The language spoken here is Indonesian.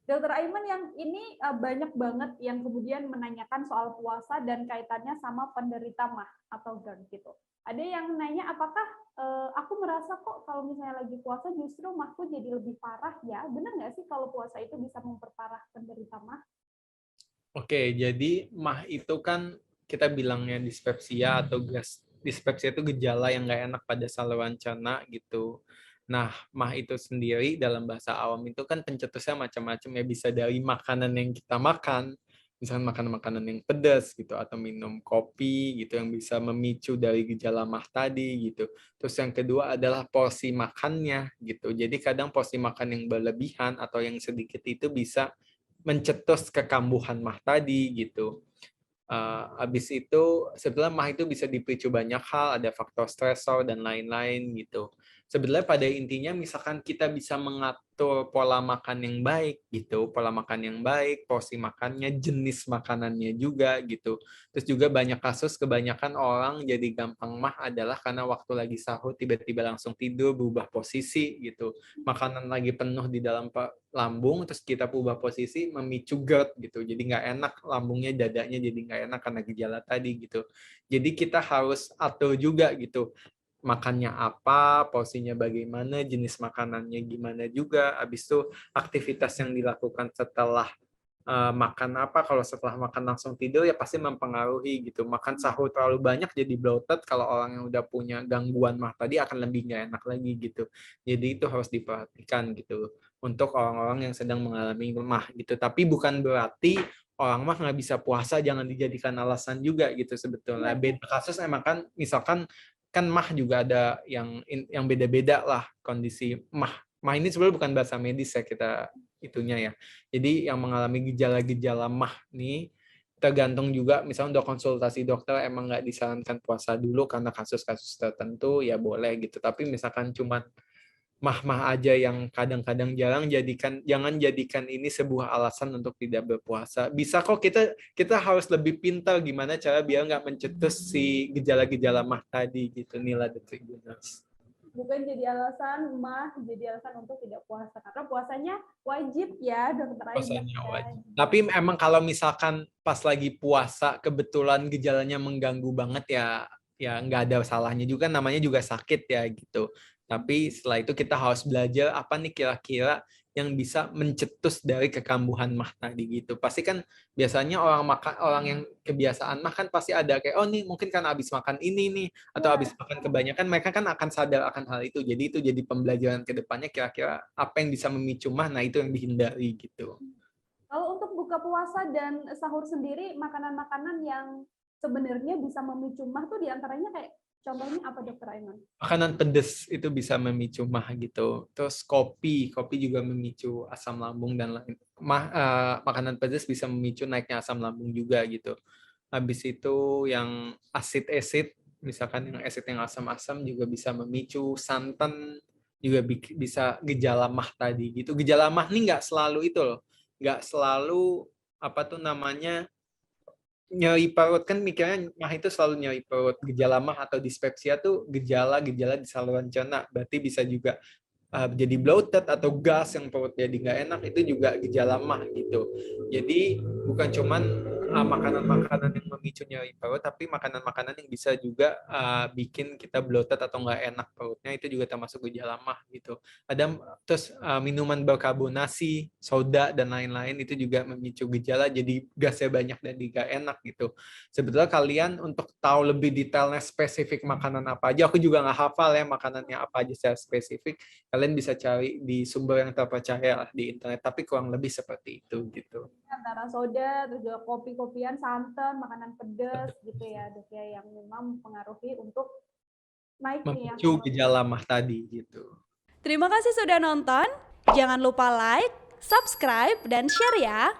Dokter Aiman yang ini banyak banget yang kemudian menanyakan soal puasa dan kaitannya sama penderita MAH atau GERD gitu. Ada yang nanya apakah aku merasa kok kalau misalnya lagi puasa justru MAHku jadi lebih parah ya? Benar nggak sih kalau puasa itu bisa memperparah penderita MAH? Oke, jadi MAH itu kan kita bilangnya dispepsia atau dispepsia itu gejala yang nggak enak pada saluran cerna gitu. Nah, MAH itu sendiri dalam bahasa awam itu kan pencetusnya macam-macam ya, bisa dari makanan yang kita makan, misalnya makan makanan yang pedas gitu, atau minum kopi gitu yang bisa memicu dari gejala MAH tadi gitu. Terus yang kedua adalah porsi makannya gitu. Jadi kadang porsi makan yang berlebihan atau yang sedikit itu bisa mencetus kekambuhan MAH tadi gitu. Habis itu sebenarnya MAH itu bisa dipicu banyak hal, ada faktor stresor dan lain-lain gitu. Sebenarnya pada intinya misalkan kita bisa mengatur pola makan yang baik gitu, pola makan yang baik, porsi makannya, jenis makanannya juga gitu. Terus juga banyak kasus kebanyakan orang jadi gampang MAH adalah karena waktu lagi sahur tiba-tiba langsung tidur berubah posisi gitu. Makanan lagi penuh di dalam lambung, terus kita ubah posisi memicu GERD gitu. Jadi nggak enak lambungnya, dadanya jadi nggak enak karena gejala tadi gitu. Jadi kita harus atur juga gitu. Makannya apa, porsinya bagaimana, jenis makanannya gimana juga. Habis itu aktivitas yang dilakukan setelah makan apa, kalau setelah makan langsung tidur ya pasti mempengaruhi gitu. Makan sahur terlalu banyak jadi bloated, kalau orang yang udah punya gangguan MAH tadi akan lebih nggak enak lagi gitu. Jadi itu harus diperhatikan gitu untuk orang-orang yang sedang mengalami MAH gitu. Tapi bukan berarti orang MAH nggak bisa puasa jangan dijadikan alasan juga gitu sebetulnya. Beda kasus emang kan, misalkan kan MAH juga ada yang beda-beda lah kondisi MAH. MAH ini sebenarnya bukan bahasa medis ya kita itunya ya. Jadi yang mengalami gejala-gejala MAH nih tergantung juga, misalnya udah konsultasi dokter emang nggak disarankan puasa dulu karena kasus-kasus tertentu ya boleh gitu. Tapi misalkan cuma MAH-MAH aja yang kadang-kadang jarang, jangan jadikan ini sebuah alasan untuk tidak berpuasa. Bisa kok, kita harus lebih pintar gimana cara biar nggak mencetus si gejala-gejala MAH tadi gitu, Nila the Tribunals. Bukan jadi alasan MAH, jadi alasan untuk tidak puasa. Karena puasanya wajib ya, Dokter Aiman. Puasanya wajib. Tapi emang kalau misalkan pas lagi puasa kebetulan gejalanya mengganggu banget ya nggak ada salahnya juga, namanya juga sakit ya gitu. Tapi setelah itu kita harus belajar apa nih kira-kira yang bisa mencetus dari kekambuhan MAH tadi gitu. Pasti kan biasanya orang yang kebiasaan MAH kan pasti ada kayak, oh nih mungkin kan habis makan ini nih, atau habis Ya, makan kebanyakan, mereka kan akan sadar akan hal itu. Jadi itu jadi pembelajaran ke depannya kira-kira apa yang bisa memicu MAH, nah itu yang dihindari gitu. kalau untuk buka puasa dan sahur sendiri, makanan-makanan yang sebenarnya bisa memicu MAH tuh diantaranya kayak contohnya apa, Dokter Aiman? Makanan pedas itu bisa memicu MAH gitu. Terus kopi juga memicu asam lambung dan lain. Makanan pedas bisa memicu naiknya asam lambung juga gitu. Habis itu yang asid-asid, misalkan yang asid yang asam-asam juga bisa memicu. Santan juga bisa gejala MAH tadi gitu. Gejala MAH ini nggak selalu itu loh. Nggak selalu apa tuh namanya, nyeri perut, kan mikirnya MAH itu selalu nyeri perut. Gejala MAH atau dispepsia tuh gejala-gejala di saluran cerna. Berarti bisa juga jadi bloated atau gas yang perut jadi nggak enak, itu juga gejala MAH gitu. Jadi bukan cuman makanan-makanan yang memicu nyeri perut, tapi makanan-makanan yang bisa juga bikin kita bloated atau nggak enak perutnya, itu juga termasuk gejala MAH gitu. Ada terus minuman berkarbonasi, soda dan lain-lain itu juga memicu gejala jadi gasnya banyak dan nggak enak gitu. Sebetulnya kalian untuk tahu lebih detailnya spesifik makanan apa aja, aku juga nggak hafal ya makanannya apa aja secara spesifik. Kalian bisa cari di sumber yang terpercaya lah di internet, tapi kurang lebih seperti itu gitu. Antara soda, terus juga kopi-kopian, santan, makanan pedas gitu ya, Dok ya, yang memang mempengaruhi untuk naiknya Memicu asam lambung. gejala MAH tadi gitu. Terima kasih sudah nonton. Jangan lupa like, subscribe, dan share ya.